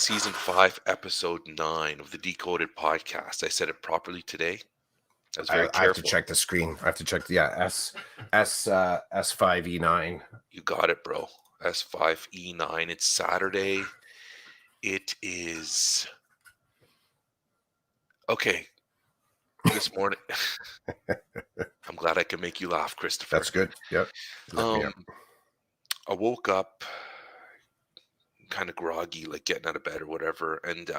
Season 5, Episode 9 of the Decoded Podcast. I said it properly today. I was very I have to careful. check the screen. I have to check. S5E9. You got it, bro. S5E9. It's Saturday. It is. Okay. This morning. I'm glad I can make you laugh, Christopher. That's good. Yep. Lift me up. I woke up kind of groggy, like getting out of bed or whatever, and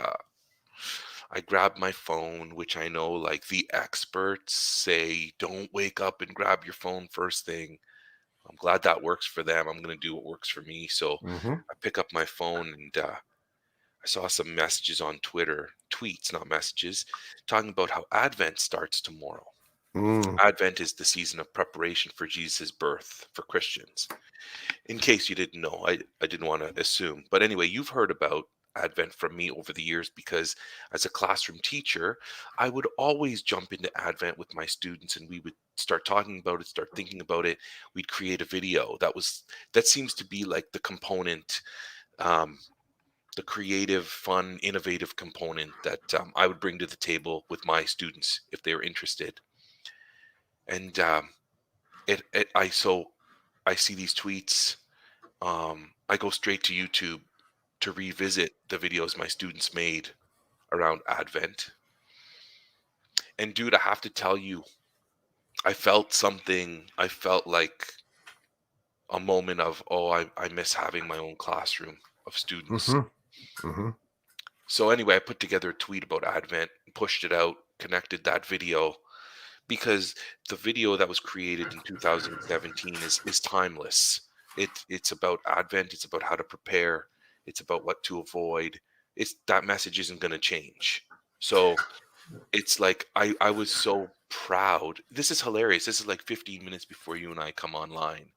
I grabbed my phone, which I know like the experts say don't wake up and grab your phone first thing. I'm glad that works for them. I'm going to do what works for me. So Mm-hmm. I pick up my phone and I saw some messages on Twitter, tweets, not messages, talking about how Advent starts tomorrow. Advent is the season of preparation for Jesus' birth for Christians. In case you didn't know, I didn't want to assume. But anyway, you've heard about Advent from me over the years because as a classroom teacher, I would always jump into Advent with my students and we would start talking about it, start thinking about it. We'd create a video. That seems to be like the component, the creative, fun, innovative component that I would bring to the table with my students if they were interested. And I see these tweets. I go straight to YouTube to revisit the videos my students made around Advent. And dude, I have to tell you, I felt something. I felt like a moment of, oh, I miss having my own classroom of students. Mm-hmm. Mm-hmm. So anyway, I put together a tweet about Advent, pushed it out, connected that video because the video that was created in 2017 is timeless. It's about Advent. It's about how to prepare. It's about what to avoid. It's that message isn't going to change. So it's like I was so proud. This is hilarious. This is like 15 minutes before you and I come online.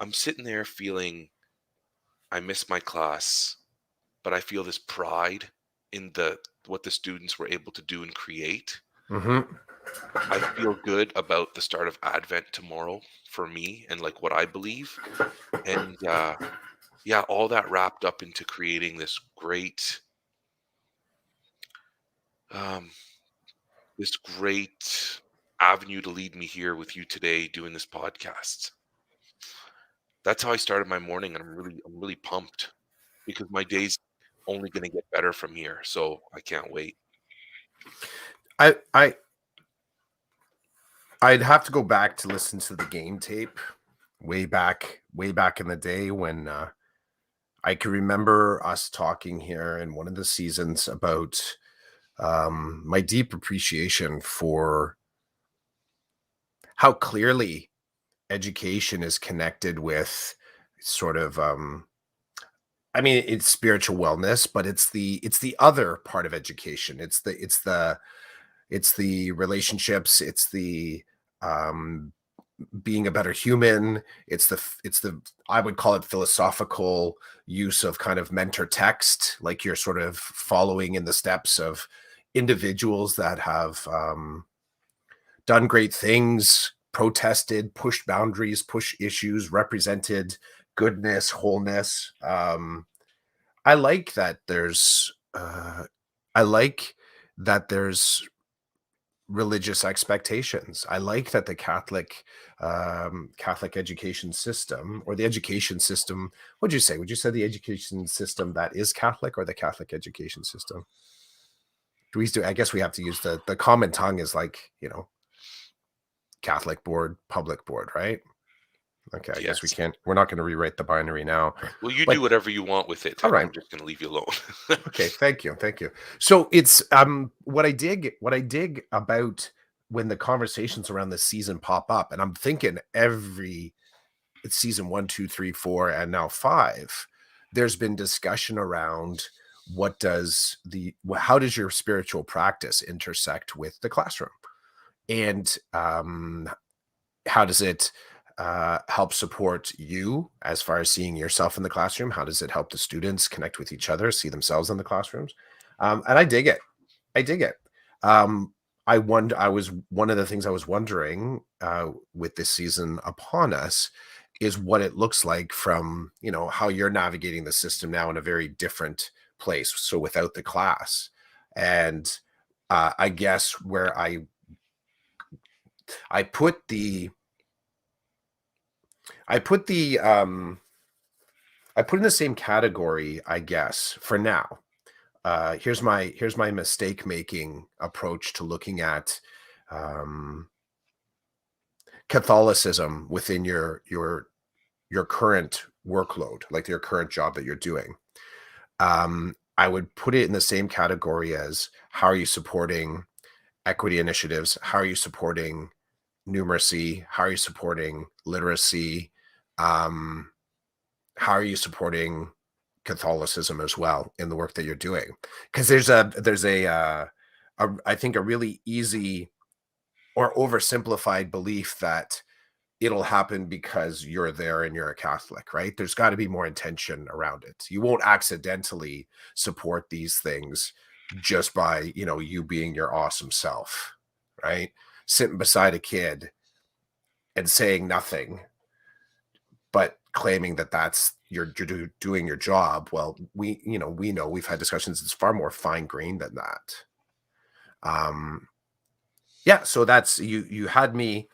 I'm sitting there feeling I miss my class, but I feel this pride in the what the students were able to do and create. Mm-hmm. I feel good about the start of Advent tomorrow for me and like what I believe. And yeah, all that wrapped up into creating um, this great avenue to lead me here with you today doing this podcast. That's how I started my morning, and I'm really pumped because my day's only going to get better from here. So I can't wait. I'd have to go back to listen to the game tape way back in the day when I can remember us talking here in one of the seasons about my deep appreciation for how clearly education is connected with sort of I mean it's spiritual wellness, but it's the other part of education. It's the relationships, it's the being a better human. It's the I would call it philosophical use of kind of mentor text, like you're sort of following in the steps of individuals that have done great things, protested, pushed boundaries, pushed issues, represented goodness, wholeness. I like that there's I like that there's religious expectations. I like that the Catholic education system, or the education system, what'd you say? Would you say the education system that is Catholic, or the Catholic education system? I guess we have to use the common tongue is like, Catholic board, public board, right? Okay, I guess Yes. we're not going to rewrite the binary now. Well, you do whatever you want with it. All right. I'm just going to leave you alone. Okay, thank you. So it's what I dig about when the conversations around this season pop up, and I'm thinking it's season 1, 2, 3, 4, and now 5. There's been discussion around how does your spiritual practice intersect with the classroom, and how does it help support you as far as seeing yourself in the classroom? How does it help the students connect with each other, see themselves in the classrooms? And I dig it. One of the things I was wondering with this season upon us is what it looks like from, how you're navigating the system now in a very different place, so without the class. And I guess where I put the I put the I put in the same category, I guess, for now. Here's my mistake making approach to looking at um, Catholicism within your current workload, like your current job that you're doing. I would put it in the same category as how are you supporting equity initiatives? How are you supporting numeracy? How are you supporting literacy? Um, how are you supporting Catholicism as well in the work that you're doing? Because there's I think a really easy or oversimplified belief that it'll happen because you're there and you're a Catholic, right? There's got to be more intention around it. You won't accidentally support these things just by, you being your awesome self, right? Sitting beside a kid and saying nothing, but claiming that that's you're doing your job. Well, we know we've had discussions. It's far more fine grained than that. Yeah, so that's you had me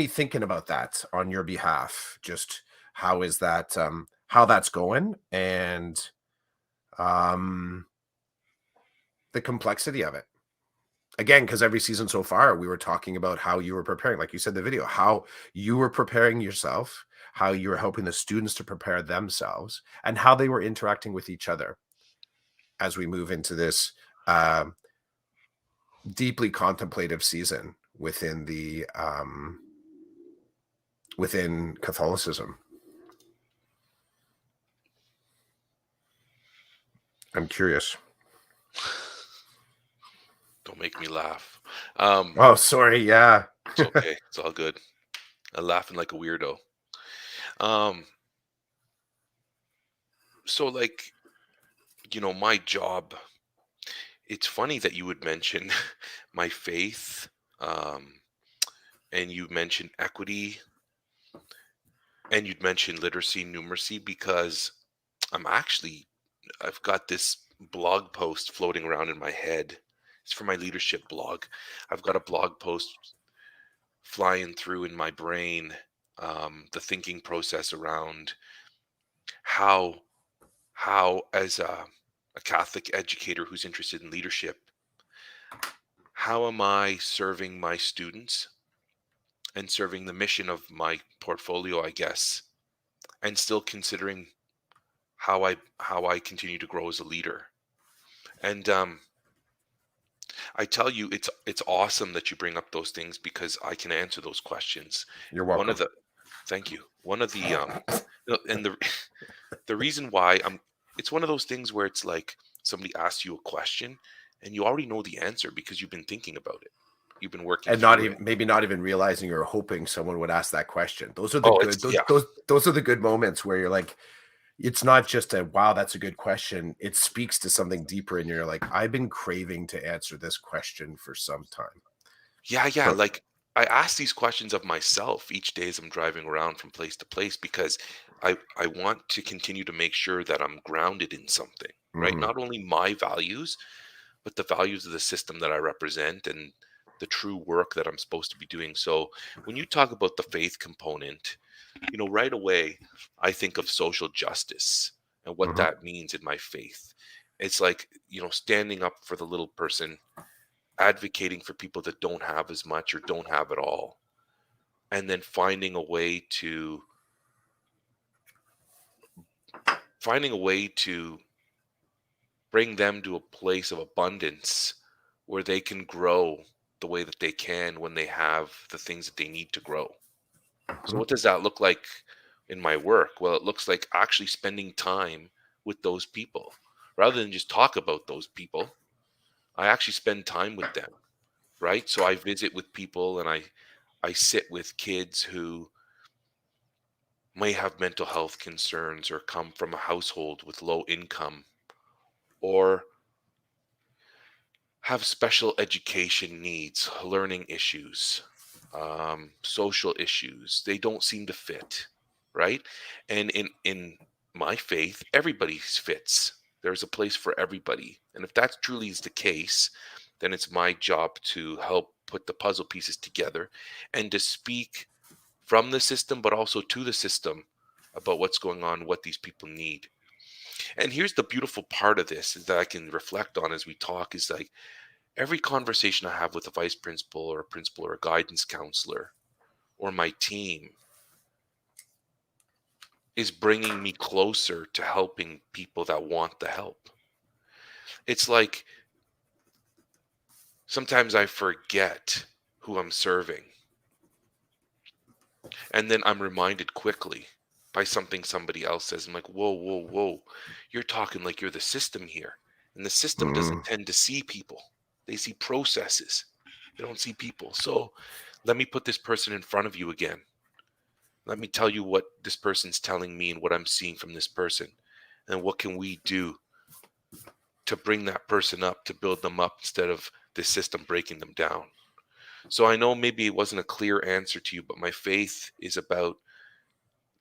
thinking about that on your behalf. Just how is that how that's going, and um the complexity of it. Again, because every season so far we were talking about how you were preparing, like you said in the video, how you were preparing yourself, how you were helping the students to prepare themselves, and how they were interacting with each other as we move into this deeply contemplative season within Catholicism. I'm curious. Don't make me laugh. Oh, sorry. Yeah. It's okay. It's all good. I'm laughing like a weirdo. Um, so like, my job, it's funny that you would mention my faith, um, and you mentioned equity, and you'd mention literacy, numeracy, because I'm actually, I've got this blog post floating around in my head. It's for my leadership blog. I've got a blog post flying through in my brain, the thinking process around how as a Catholic educator who's interested in leadership, how am I serving my students and serving the mission of my portfolio, I guess, and still considering how I continue to grow as a leader. And I tell you, it's awesome that you bring up those things because I can answer those questions. You're One of welcome. the Thank you. One of the and the reason why it's one of those things where it's like somebody asks you a question and you already know the answer because you've been thinking about it. You've been working And not through even it. maybe not even realizing or hoping someone would ask that question. Those are the Oh, good it's yeah. those are the good moments where you're like, it's not just a wow, that's a good question. It speaks to something deeper, and you're like, I've been craving to answer this question for some time. Yeah, yeah. For Like I ask these questions of myself each day as I'm driving around from place to place because I want to continue to make sure that I'm grounded in something, right? Mhm, Not only my values, but the values of the system that I represent and the true work that I'm supposed to be doing. So when you talk about the faith component, right away, I think of social justice and what mhm, that means in my faith. It's like, standing up for the little person, advocating for people that don't have as much or don't have it all, and then finding a way to bring them to a place of abundance where they can grow the way that they can when they have the things that they need to grow. So mhm. what does that look like in my work? Well, it looks like actually spending time with those people. Rather than just talk about those people, I actually spend time with them, right? So I visit with people and I sit with kids who may have mental health concerns or come from a household with low income or have special education needs, learning issues, social issues. They don't seem to fit, right? And in my faith, everybody fits. There's a place for everybody. And if that truly is the case, then it's my job to help put the puzzle pieces together and to speak from the system, but also to the system about what's going on, what these people need. And here's the beautiful part of this is that I can reflect on as we talk is like every conversation I have with a vice principal or a principal or a guidance counselor or my team is bringing me closer to helping people that want the help. It's like sometimes I forget who I'm serving. And then I'm reminded quickly by something somebody else says. I'm like, whoa, whoa, whoa. You're talking like you're the system here. And the system doesn't Mm. tend to see people, they see processes, they don't see people. So let me put this person in front of you again. Let me tell you what this person's telling me and what I'm seeing from this person. And what can we do to bring that person up, to build them up instead of the system breaking them down? So I know maybe it wasn't a clear answer to you, but my faith is about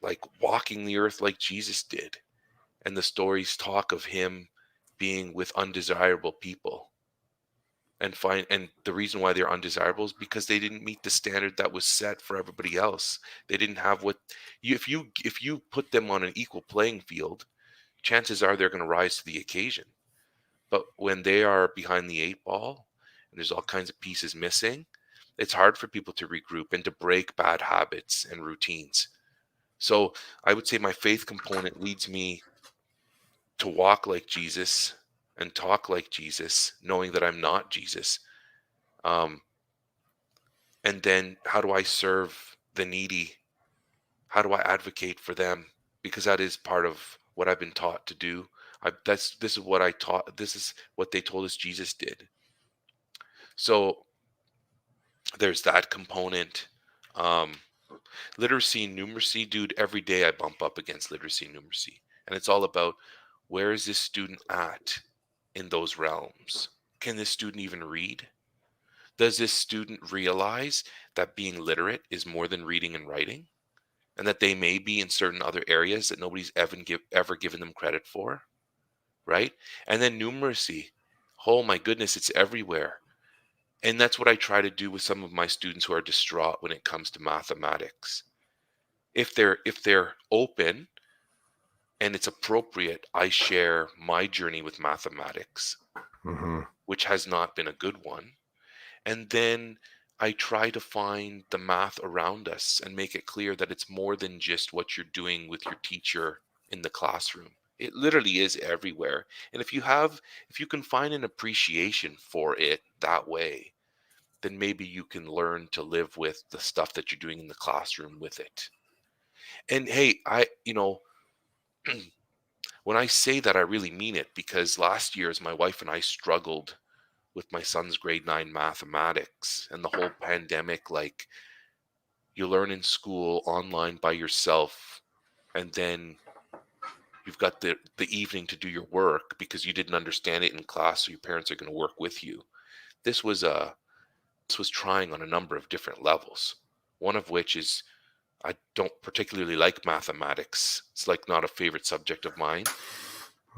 like walking the earth like Jesus did. And the stories talk of him being with undesirable people and the reason why they're undesirable is because they didn't meet the standard that was set for everybody else. They didn't have what if you put them on an equal playing field, chances are they're going to rise to the occasion. But when they are behind the eight ball and there's all kinds of pieces missing, it's hard for people to regroup and to break bad habits and routines. So I would say my faith component leads me to walk like Jesus and talk like Jesus, knowing that I'm not Jesus. Um, and then how do I serve the needy? How do I advocate for them? Because that is part of what I've been taught to do. This is what I taught. This is what they told us Jesus did. So there's that component. Um, Literacy and numeracy, dude. Every day I bump up against literacy and numeracy, and it's all about where is this student at in those realms? Can this student even read? Does this student realize that being literate is more than reading and writing? And that they may be in certain other areas that nobody's ever given them credit for, right? And then numeracy. Oh my goodness, it's everywhere. And that's what I try to do with some of my students who are distraught when it comes to mathematics. If they're open and it's appropriate, I share my journey with mathematics, Mm-hmm. which has not been a good one. And then I try to find the math around us and make it clear that it's more than just what you're doing with your teacher in the classroom. It literally is everywhere. And if you can find an appreciation for it that way, then maybe you can learn to live with the stuff that you're doing in the classroom with it. And hey, when I say that, I really mean it because last year, as my wife and I struggled with my son's grade 9 mathematics and the whole pandemic, like you learn in school online by yourself, and then you've got the evening to do your work because you didn't understand it in class, so your parents are going to work with you. This was this was trying on a number of different levels. One of which is I don't particularly like mathematics. It's like not a favorite subject of mine.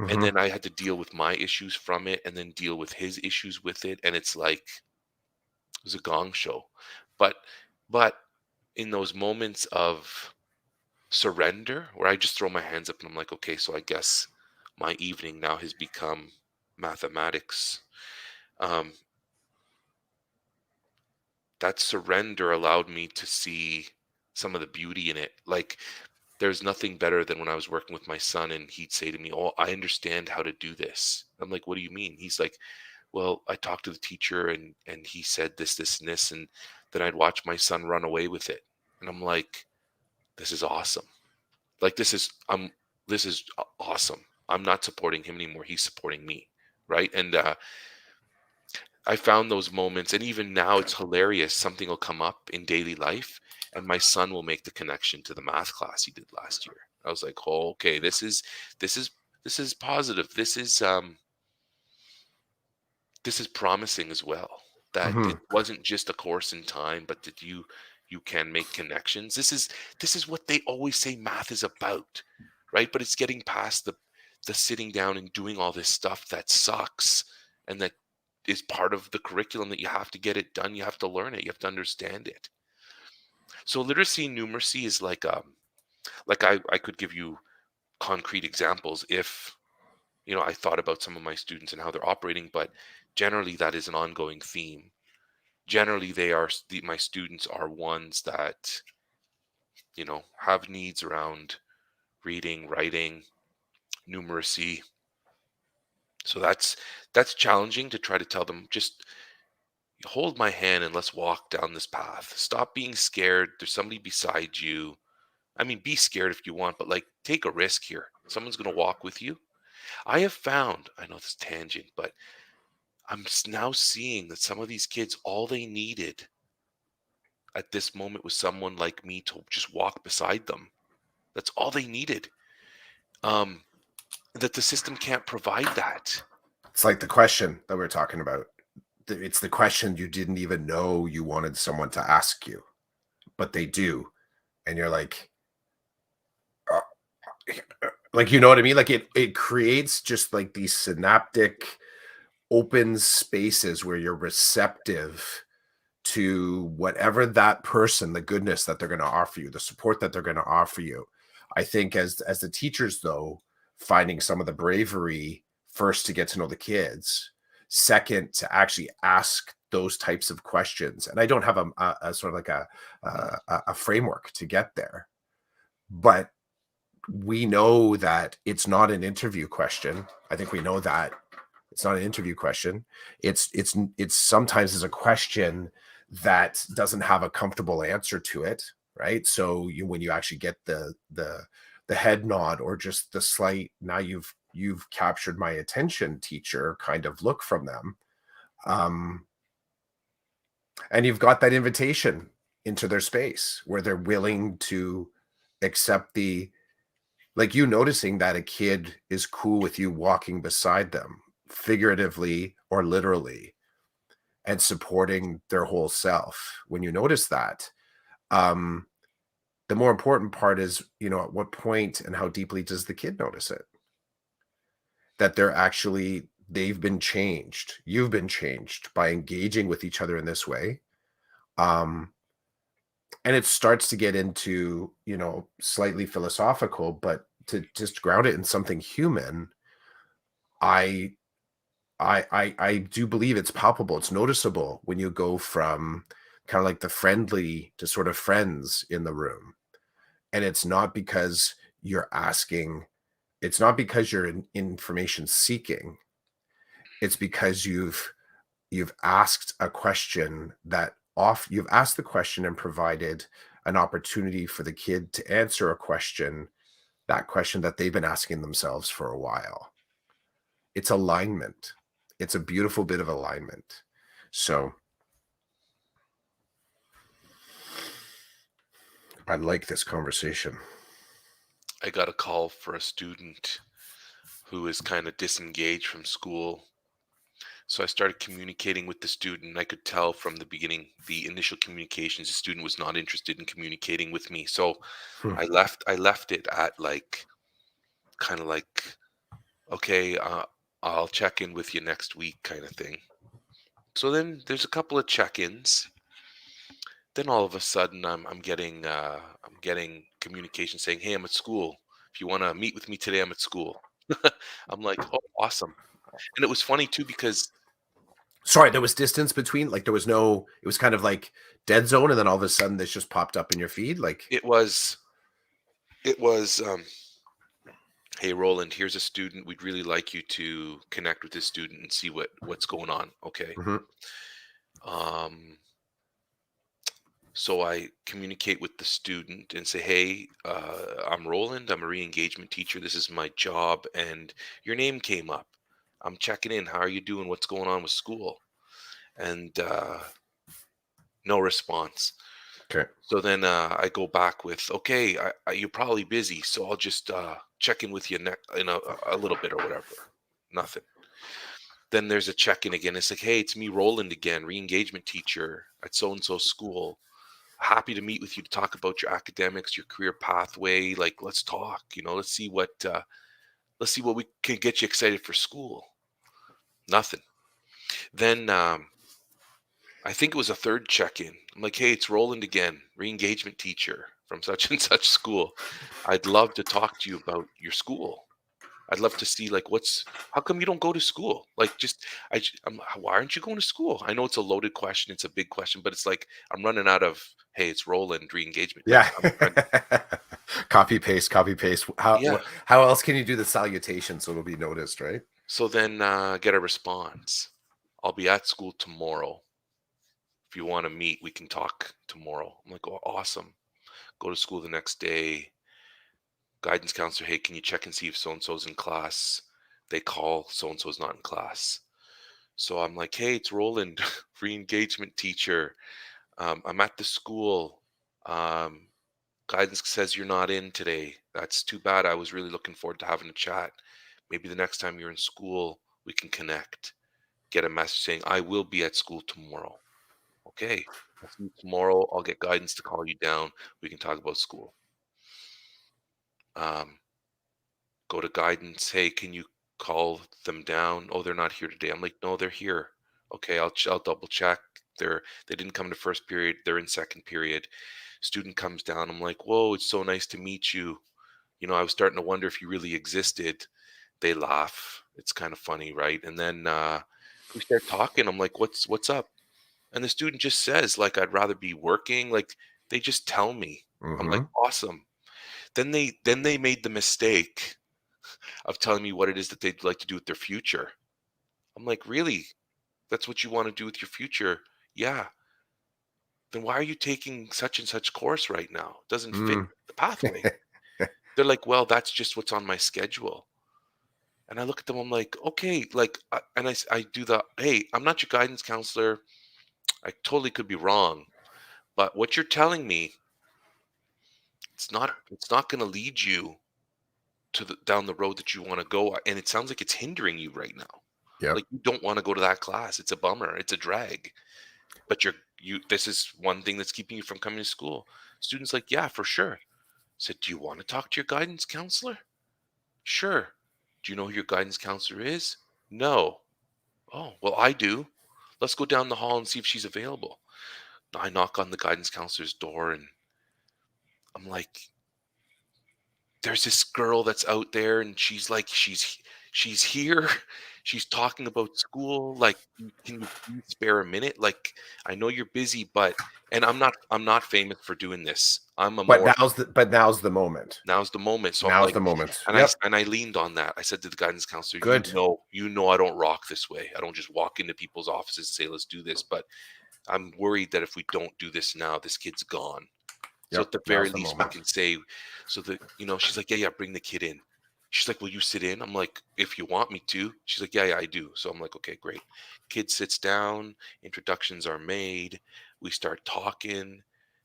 And Mm-hmm. then I had to deal with my issues from it and then deal with his issues with it. And it's like it was a gong show. But but in those moments of surrender where I just throw my hands up and I'm like, okay, so I guess my evening now has become mathematics. Um, that surrender allowed me to see some of the beauty in it. Like there's nothing better than when I was working with my son and he'd say to me, "Oh, I understand how to do this." I'm like, "What do you mean?" He's like, "Well, I talked to the teacher and he said this, this, and this," and then I'd watch my son run away with it. And I'm like, "This is awesome. Like this is awesome. I'm not supporting him anymore. He's supporting me." Right. And I found those moments. And even now it's hilarious. Something will come up in daily life and my son will make the connection to the math class he did last year. I was like, oh, okay, this is, this is positive. This is promising as well. That Mm-hmm. it wasn't just a course in time, but that you can make connections. This is what they always say math is about, right? But it's getting past the sitting down and doing all this stuff that sucks and that is part of the curriculum that you have to get it done. You have to learn it. You have to understand it. So literacy and numeracy is like I could give you concrete examples if I thought about some of my students and how they're operating, but generally that is an ongoing theme. Generally, my students are ones that have needs around reading, writing, numeracy. So that's challenging to try to tell them, just hold my hand and let's walk down this path. Stop being scared. There's somebody beside you. I mean, be scared if you want, but like take a risk here. Someone's going to walk with you. I have found, I know this tangent, but now seeing that some of these kids, all they needed at this moment was someone like me to just walk beside them. That's all they needed. Um, that the system can't provide that. It's like the question that we're talking about. It's the question you didn't even know you wanted someone to ask you, but they do. And you're uh, like, you know what I mean? Like it creates just like these synaptic open spaces where you're receptive to whatever that person, the goodness that they're going to offer you, the support that they're going to offer you. I think as the teachers, though, finding some of the bravery first to get to know the kids, second to actually ask those types of questions. And I don't have a sort of like a framework to get there, but we know that it's not an interview question. I think we know that it's not an interview question. It's sometimes is a question that doesn't have a comfortable answer to it, right? So when you actually get the head nod or just the slight, now you've captured my attention, teacher, kind of look from them, and you've got that invitation into their space where they're willing to accept like you noticing that a kid is cool with you walking beside them, figuratively or literally, and supporting their whole self. When you notice that, um, the more important part is, at what point and how deeply does the kid notice it? That they've been changed. You've been changed by engaging with each other in this way. Um, and it starts to get into, slightly philosophical, but to just ground it in something human, I I do believe it's palpable. It's noticeable when you go from kind of like the friendly to sort of friends in the room. And it's not because you're asking, it's not because you're information seeking. It's because you've asked a question you've asked the question and provided an opportunity for the kid to answer that question that they've been asking themselves for a while. It's alignment. It's a beautiful bit of alignment. So I like this conversation. I got a call for a student who is kind of disengaged from school. So I started communicating with the student. I could tell from the beginning, the initial communications, the student was not interested in communicating with me. So Hmm. I left it at like kind of like, okay, I'll check in with you next week kind of thing. So then there's a couple of check-ins. Then all of a sudden I'm getting communication saying, "Hey, I'm at school. If you want to meet with me today, I'm at school." I'm like, "Oh, awesome." And it was funny too because Sorry, there was distance between, like it was kind of like dead zone, and then all of a sudden this just popped up in your feed. Like, it was hey Roland, here's a student. We'd really like you to connect with this student and see what's going on. Okay. mhm, Um So I communicate with the student and say, "Hey, I'm Roland. I'm a re-engagement teacher. This is my job, and your name came up. I'm checking in. How are you doing? What's going on with school?" And no response. okay. So then I go back with, "Okay, you're probably busy, so I'll just check in with you in a little bit or whatever." Nothing. Then there's a check-in again. It's like, "Hey, it's me, Roland again, re-engagement teacher at so and so school. Happy to meet with you to talk about your academics, your career pathway. Like, let's talk, let's see Let's see what we can get you excited for school. Nothing. Then I think it was a third check-in. I'm like, hey, it's Roland again, re-engagement teacher from such and such school. I'd love to talk to you about your school. I'd love to see like how come you don't go to school? Like just why aren't you going to school? I know it's a loaded question, it's a big question, but it's like I'm running out of hey, it's Roland re-engagement. Like Yeah. I'm trying, Copy paste, copy paste. yeah. How else can you do the salutation so it'll be noticed, right? So then get a response. I'll be at school tomorrow. If you want to meet, we can talk tomorrow. I'm like, oh, awesome. Go to school the next day. Guidance counselor, hey, can you check and see if so and so's in class? They call, so and so's not in class. So I'm like, hey, it's Roland, re-engagement teacher. I'm at the school. Um, Guidance says you're not in today. That's too bad. I was really looking forward to having a chat. Maybe the next time you're in school, we can connect. Get a message saying, I will be at school tomorrow. Okay, I'll see you tomorrow. I'll get guidance to call you down. We can talk about school. Um, Go to guidance. Hey, can you call them down? Oh, they're not here today. I'm like, no, they're here. Okay, I'll double check. They didn't come to first period. They're in second period. Student comes down. I'm like, whoa, it's so nice to meet you. I was starting to wonder if you really existed. They laugh. It's kind of funny, right? And then we start talking. I'm like, what's up? And the student just says, like, I'd rather be working. Like, they just tell me. I'm like, Mm-hmm. awesome. Then they made the mistake of telling me what it is that they'd like to do with their future. I'm like, really? That's what you want to do with your future? Yeah. Then why are you taking such and such course right now? It doesn't fit Mm. the pathway. They're like, well, that's just what's on my schedule. And I look at them, I'm like, okay, like, I do the, hey, I'm not your guidance counselor. I totally could be wrong, but what you're telling me, it's not going to lead you to down the road that you want to go. And it sounds like it's hindering you right now. Yep. Like you don't want to go to that class. It's a bummer. It's a drag. But this is one thing that's keeping you from coming to school. Students like, yeah, for sure. Said, do you want to talk to your guidance counselor? Sure. Do you know who your guidance counselor is? No. Oh, well, I do. Let's go down the hall and see if she's available. I knock on the guidance counselor's door and I'm like, there's this girl that's out there and she's like, she's here. She's talking about school. Like, can you please spare a minute? Like, I know you're busy, but and I'm not famous for doing this. I'm a But more now's the moment. now's the moment. So I'm Now's like, the moment. and I Yep. s- and I leaned on that. I said to the guidance counselor, Good. you know, I don't rock this way. I don't just walk into people's offices and say, let's do this. But I'm worried that if we don't do this now, this kid's gone. So Yep. at the very Now's the least, we moment. can say, so that, she's like, yeah, yeah, bring the kid in. She's like, will you sit in? I'm like, if you want me to. She's like, yeah, yeah, I do. So I'm like, okay, great. Kid sits down, introductions are made, we start talking.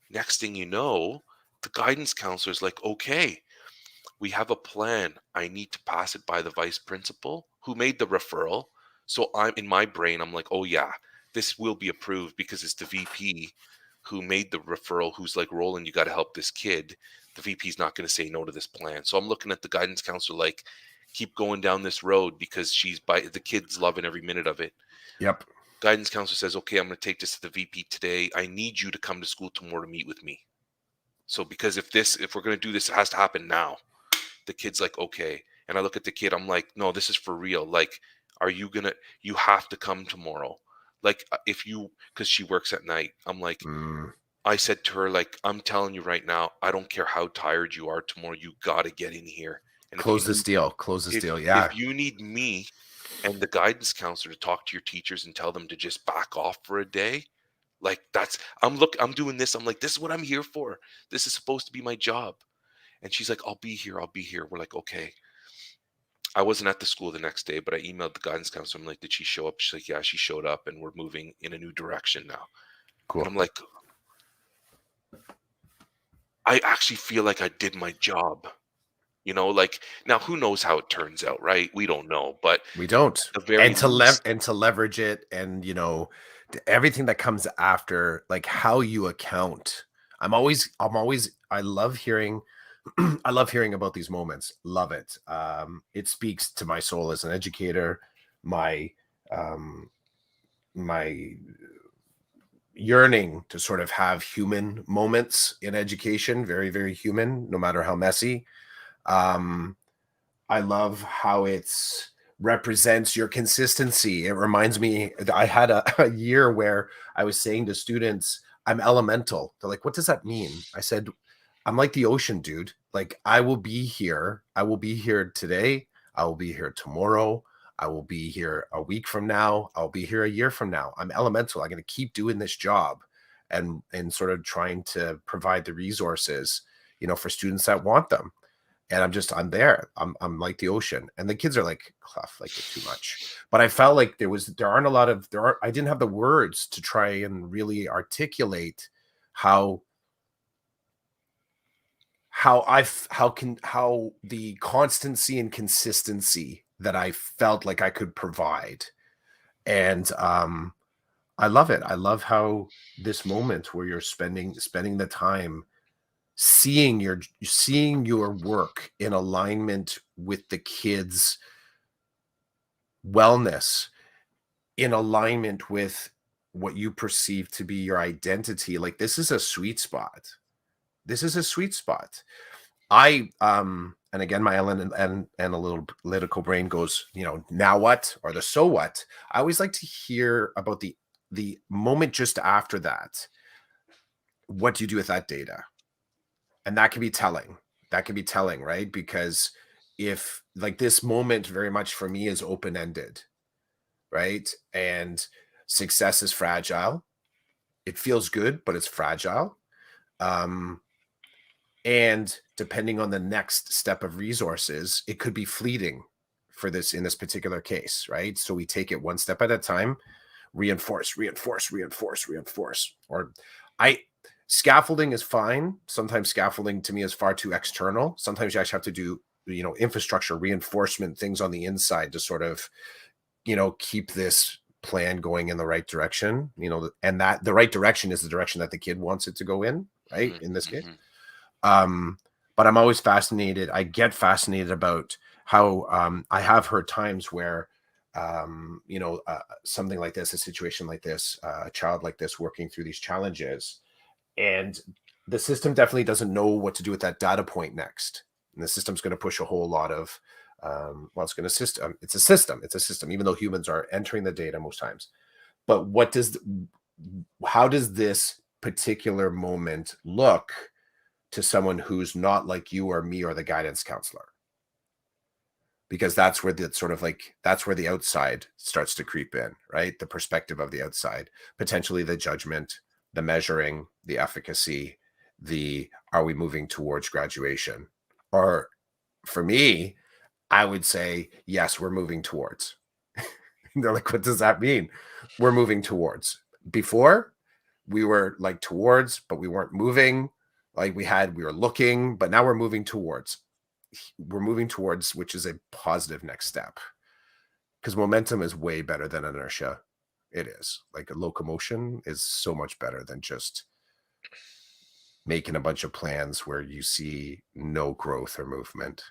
Next thing you know, the guidance counselor's like, okay, we have a plan. I need to pass it by the vice principal who made the referral. So I'm in my brain, I'm like, oh yeah, this will be approved because it's the VP who made the referral who's like, Roland, you got to help this kid. The VP's not going to say no to this plan. So I'm looking at the guidance counselor like, keep going down this road because the kid's loving every minute of it. Yep. Guidance counselor says, okay, I'm going to take this to the VP today. I need you to come to school tomorrow to meet with me. So because if we're going to do this, it has to happen now. The kid's like, okay. And I look at the kid, I'm like, no, this is for real. Like, you have to come tomorrow. Like, because she works at night. I'm like, Mm. I said to her, like, I'm telling you right now, I don't care how tired you are tomorrow, you got to get in here. And Close this deal. Close this deal. if Yeah. you need me and the guidance counselor to talk to your teachers and tell them to just back off for a day, like I'm doing this. I'm like, this is what I'm here for. This is supposed to be my job. And she's like, I'll be here. I'll be here. We're like, okay. I wasn't at the school the next day, but I emailed the guidance counselor. I'm like, did she show up? She's like, yeah, she showed up and we're moving in a new direction now. And Cool. I'm like, I actually feel like I did my job. Like now who knows how it turns out, right? We don't know. But We don't. at the very least, And to leverage it and everything that comes after, like how you account. I love hearing I love hearing about these moments. Love it. It speaks to my soul as an educator, my um, my yearning to sort of have human moments in education, very, very human, no matter how messy. Um, I love how it's represents your consistency. It reminds me, I had a year where I was saying to students, I'm elemental. They're like, what does that mean? I said, I'm like the ocean, dude. Like, I will be here. I will be here today. I will be here tomorrow. I will be here a week from now. I'll be here a year from now. I'm elemental. I'm going to keep doing this job and sort of trying to provide the resources, for students that want them. And I'm there. I'm like the ocean. And the kids are like, Clef, like you're too much. But I felt like I didn't have the words to try and really articulate how how the constancy and consistency that I felt like I could provide. And I love it. I love how this moment where you're spending the time seeing your work in alignment with the kids' wellness, in alignment with what you perceive to be your identity. Like, this is a sweet spot. This is a sweet spot. And again, my and analytical brain goes, now what, or the so what. I always like to hear about the moment just after that. What do you do with that data? And that can be telling. That can be telling, right? Because if, like, this moment very much for me is open-ended, right? And success is fragile. It feels good, but it's fragile. And depending on the next step of resources, it could be fleeting in this particular case, right? So we take it one step at a time, reinforce, reinforce, reinforce, reinforce. Or I scaffolding is fine. Sometimes scaffolding to me is far too external. Sometimes you actually have to do, infrastructure reinforcement, things on the inside to sort of, keep this plan going in the right direction, and that the right direction is the direction that the kid wants it to go in, right? In this case. But I'm always fascinated. I get fascinated about how I have heard times where, something like this, a situation like this, a child like this working through these challenges, and the system definitely doesn't know what to do with that data point next. And the system's going to push a whole lot of, it's going to system. It's a system. It's a system, even though humans are entering the data most times. But how does this particular moment look to someone who's not like you or me or the guidance counselor? Because that's where the outside starts to creep in, right? The perspective of the outside, potentially the judgment, the measuring, the efficacy, are we moving towards graduation? Or for me, I would say, yes, we're moving towards. They're like, what does that mean? We're moving towards. Before, we were like towards, but we weren't moving. Like we were looking, but now we're moving towards. Which is a positive next step. Because momentum is way better than inertia. It is. Like, a locomotion is so much better than just making a bunch of plans where you see no growth or movement.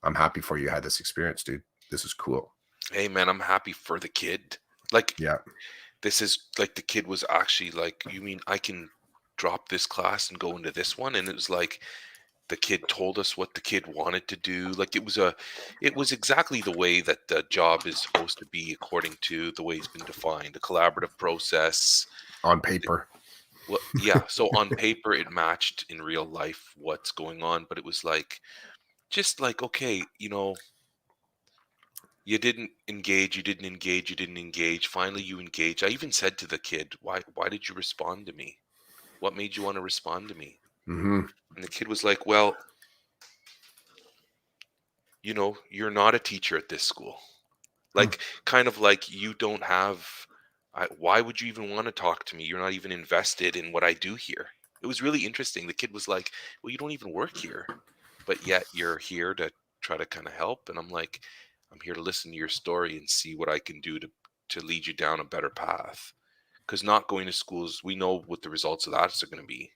I'm happy for you had this experience, dude. This is cool. Hey man, I'm happy for the kid. Like, Yeah. this is like the kid was actually like, you mean I can drop this class and go into this one? And it was like the kid told us what the kid wanted to do. Like, it was exactly the way that the job is supposed to be according to the way it's been defined, a collaborative process. On paper. Well, yeah, so on paper it matched in real life what's going on, but it was like, just like, okay, you didn't engage, you didn't engage, you didn't engage. Finally, you engaged. I even said to the kid, why did you respond to me? What made you want to respond to me? Mm-hmm. And the kid was like, well, you're not a teacher at this school. Like, kind of like, you don't have, why would you even want to talk to me? You're not even invested in what I do here. It was really interesting. The kid was like, well, you don't even work here, but yet you're here to try to kind of help. And I'm like, I'm here to listen to your story and see what I can do to lead you down a better path. Because not going to schools, we know what the results of that are going to be.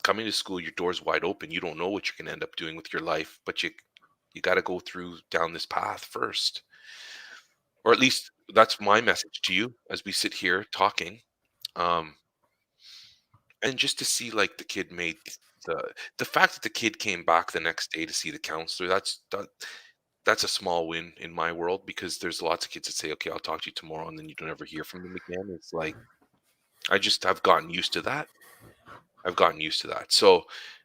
coming to school, your door's wide open. You don't know what you're going to end up doing with your life, but you got to go through down this path first. Or at least that's my message to you as we sit here talking. Um, and just to see like the kid made the fact that the kid came back the next day to see the counselor, that's a small win in my world, because there's lots of kids that say, "Okay, I'll talk to you tomorrow," and then you don't ever hear from them again. It's like I've gotten used to that. I've gotten used to that. So,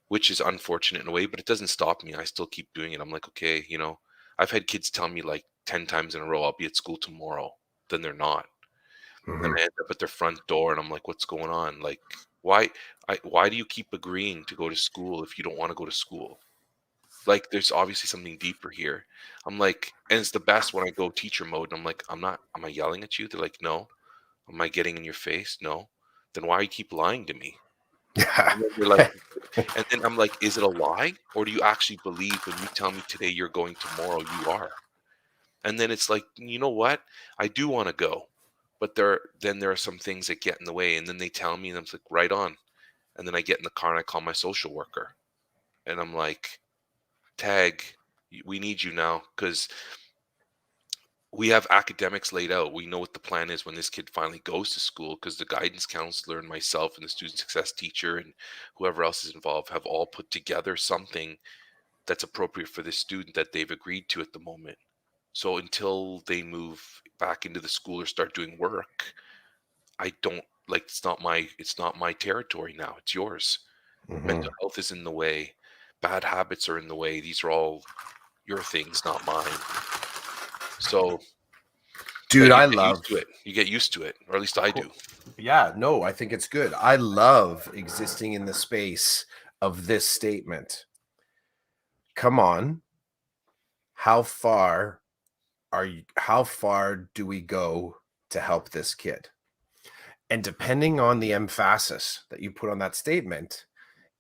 which is unfortunate in a way, but it doesn't stop me. I still keep doing it. I'm like, okay, I've had kids tell me like 10 times in a row, I'll be at school tomorrow. Then they're not. Then Mhm. I end up at their front door and I'm like, what's going on? Like, why why do you keep agreeing to go to school if you don't want to go to school? Like, there's obviously something deeper here. I'm like, and it's the best when I go teacher mode and I'm like, am I yelling at you? They're like, no. Am I getting in your face? No. Then why you keep lying to me? Yeah. And then they're like, and then I'm like, is it a lie? Or do you actually believe when you tell me today you're going tomorrow, you are? And then it's like, you know what? I do want to go. But there are some things that get in the way. And then they tell me, and I'm like, right on. And then I get in the car and I call my social worker. And I'm like, Tag, we need you now, because we have academics laid out. We know what the plan is when this kid finally goes to school, because the guidance counselor and myself and the student success teacher and whoever else is involved have all put together something that's appropriate for this student that they've agreed to at the moment. So until they move back into the school or start doing work, I don't like it's not my territory now. It's yours. Mhm. Mental health is in the way. Bad habits are in the way. These are all your things, not mine. So, Dude, but you I get used to love it. You get used to it, or at least I do. Yeah, no, I think it's good. I love existing in the space of this statement. Come on, how far do we go to help this kid? And depending on the emphasis that you put on that statement,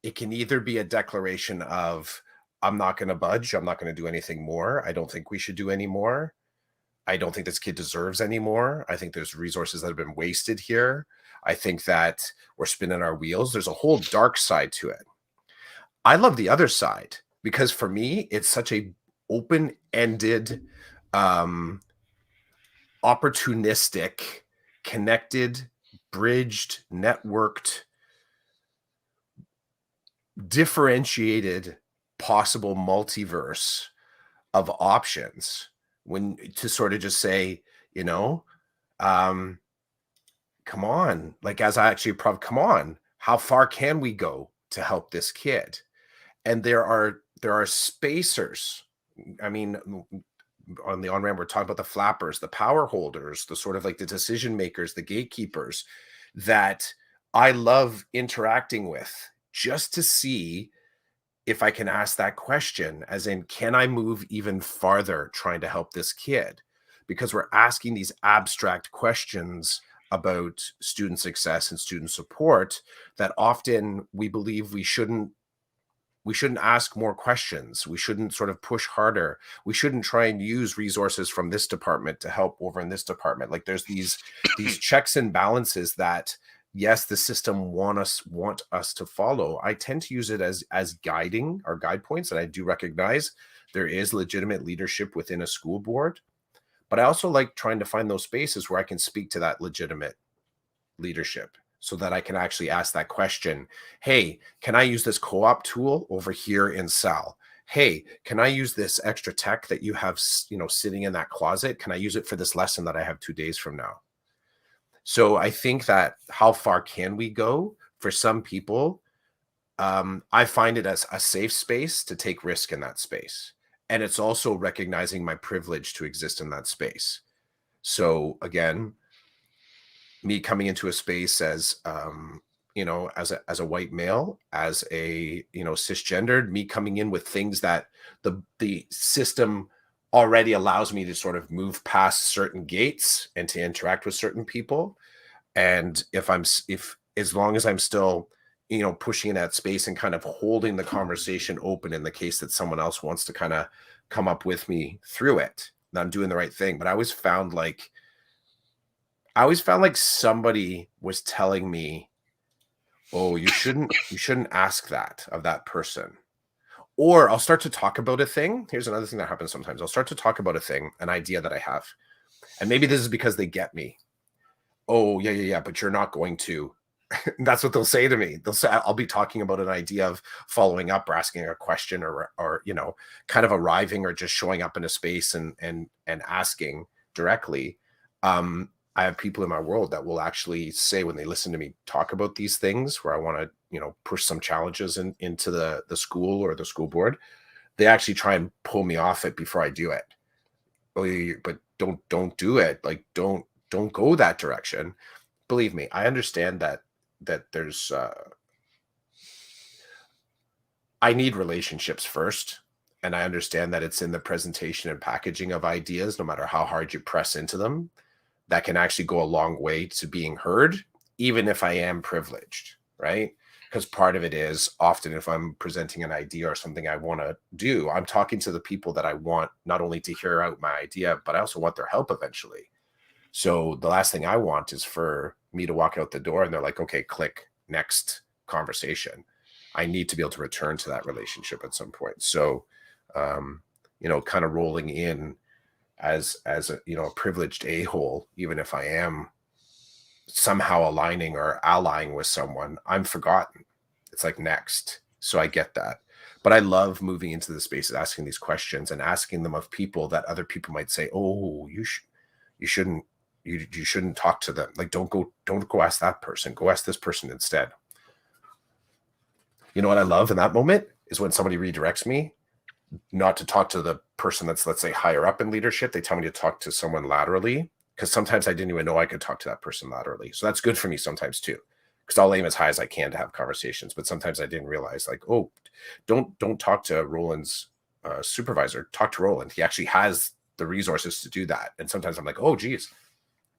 it can either be a declaration of, I'm not going to budge, I'm not going to do anything more, I don't think we should do any more, I don't think this kid deserves any more, I think there's resources that have been wasted here, I think that we're spinning our wheels. There's a whole dark side to it. I love the other side because for me, it's such a open-ended, um, opportunistic, connected, bridged, networked, differentiated, possible multiverse of options when to sort of just say, you know, um, come on, like as I actually come on, how far can we go to help this kid? And there are spacers. I mean, on the on-ramp, we're talking about the flappers, the power holders, the sort of like the decision makers, the gatekeepers that I love interacting with just to see if I can ask that question, as in, can I move even farther trying to help this kid? Because we're asking these abstract questions about student success and student support that often we believe we shouldn't ask more questions. We shouldn't sort of push harder. We shouldn't try and use resources from this department to help over in this department. Like there's these checks and balances that yes, the system want us to follow. I tend to use it as guiding or guide points, and I do recognize there is legitimate leadership within a school board. But I also like trying to find those spaces where I can speak to that legitimate leadership so that I can actually ask that question. Hey, can I use this co-op tool over here in Sal? Hey, can I use this extra tech that you have, sitting in that closet? Can I use it for this lesson that I have 2 days from now? So I think that how far can we go for some people? I find it as a safe space to take risk in that space. And it's also recognizing my privilege to exist in that space. So again, me coming into a space as as a white male, as a cisgendered, me coming in with things that the system already allows me to sort of move past certain gates and to interact with certain people. And if as long as I'm still pushing in that space and kind of holding the conversation open in the case that someone else wants to kind of come up with me through it, then I'm doing the right thing. But I always found like somebody was telling me Oh, you shouldn't ask that of that person. Or I'll start to talk about a thing. Here's another thing that happens sometimes. I'll start to talk about a thing, an idea that I have. And maybe this is because they get me. Oh, yeah, yeah, yeah, but you're not going to. That's what they'll say to me. They'll say I'll be talking about an idea of following up or asking a question or kind of arriving or just showing up in a space and asking directly. I have people in my world that will actually say when they listen to me talk about these things where I want to, push some challenges into the school or the school board, they actually try and pull me off it before I do it. Oh, but don't do it. Like don't go that direction. Believe me, I understand that there's I need relationships first. And I understand that it's in the presentation and packaging of ideas, no matter how hard you press into them, that can actually go a long way to being heard, even if I am privileged, right? Because part of it is often if I'm presenting an idea or something I want to do, I'm talking to the people that I want not only to hear out my idea, but I also want their help eventually. So the last thing I want is for me to walk out the door and they're like, okay, click, next conversation. I need to be able to return to that relationship at some point. So, kind of rolling in as a privileged a-hole, even if I am somehow aligning or allying with someone, I'm forgotten. It's like next. So I get that. But I love moving into the spaces, asking these questions and asking them of people that other people might say, oh, you shouldn't you shouldn't talk to them. Like don't go ask that person. Go ask this person instead. You know what I love in that moment is when somebody redirects me not to talk to the person that's, let's say, higher up in leadership. They tell me to talk to someone laterally because sometimes I didn't even know I could talk to that person laterally. So that's good for me sometimes too, because I'll aim as high as I can to have conversations. But sometimes I didn't realize, like, oh, don't talk to Roland's supervisor. Talk to Roland. He actually has the resources to do that. And sometimes I'm like, oh, geez,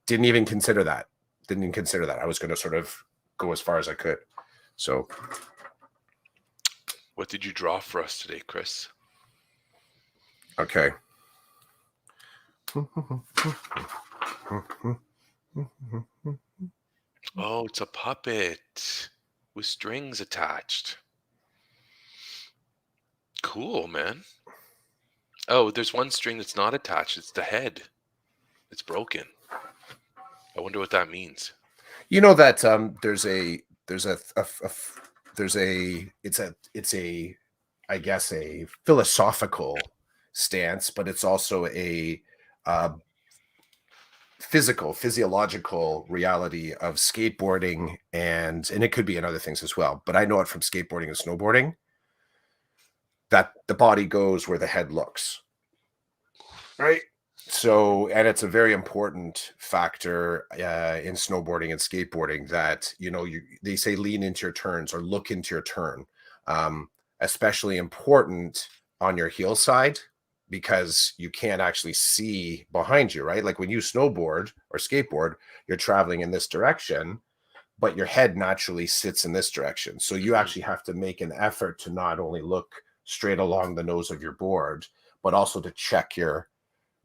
didn't even consider that. Didn't even consider that. I was going to sort of go as far as I could. So, What did you draw for us today, Chris? okay. Oh, it's a puppet with strings attached. Cool, man. Oh, there's one string that's not attached. It's the head. It's broken. I wonder what that means. You know that it's a I guess a philosophical stance, but it's also a uh, physiological reality of skateboarding, and it could be in other things as well. But I know it from skateboarding and snowboarding that the body goes where the head looks, right? So, and it's a very important factor in snowboarding and skateboarding that they say lean into your turns or look into your turn, um, especially important on your heel side because you can't actually see behind you, right? Like when you snowboard or skateboard, you're traveling in this direction, but your head naturally sits in this direction. So you actually have to make an effort to not only look straight along the nose of your board, but also to check your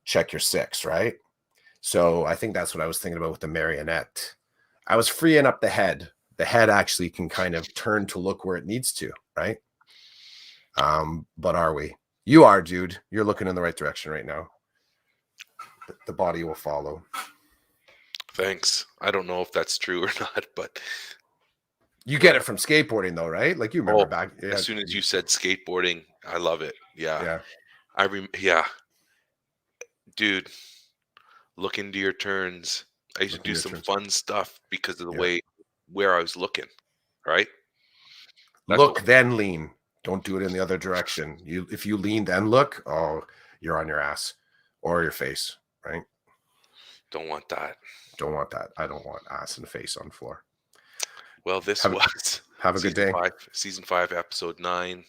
six, right? So I think that's what I was thinking about with the marionette. I was freeing up the head. The head actually can kind of turn to look where it needs to, right? But are we? You are, dude. You're looking in the right direction right now. The body will follow. Thanks. I don't know if that's true or not, but You get it from skateboarding though, right? Like you remember back. Yeah, as soon as you said skateboarding, I love it. Yeah. yeah. Yeah. Dude, look into your turns. I used to Look in do your some turns. fun stuff because of the Yeah. way where I was looking, right? That's Look, what then lean. Don't do it in the other direction. If you lean then look, oh, you're on your ass or your face, right? don't want that. Don't want that. I don't want ass and face on floor. Well, this Have was have a good day. season 5, episode 9.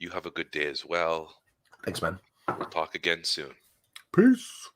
You have a good day as well. Thanks, man. We'll talk again soon. Peace.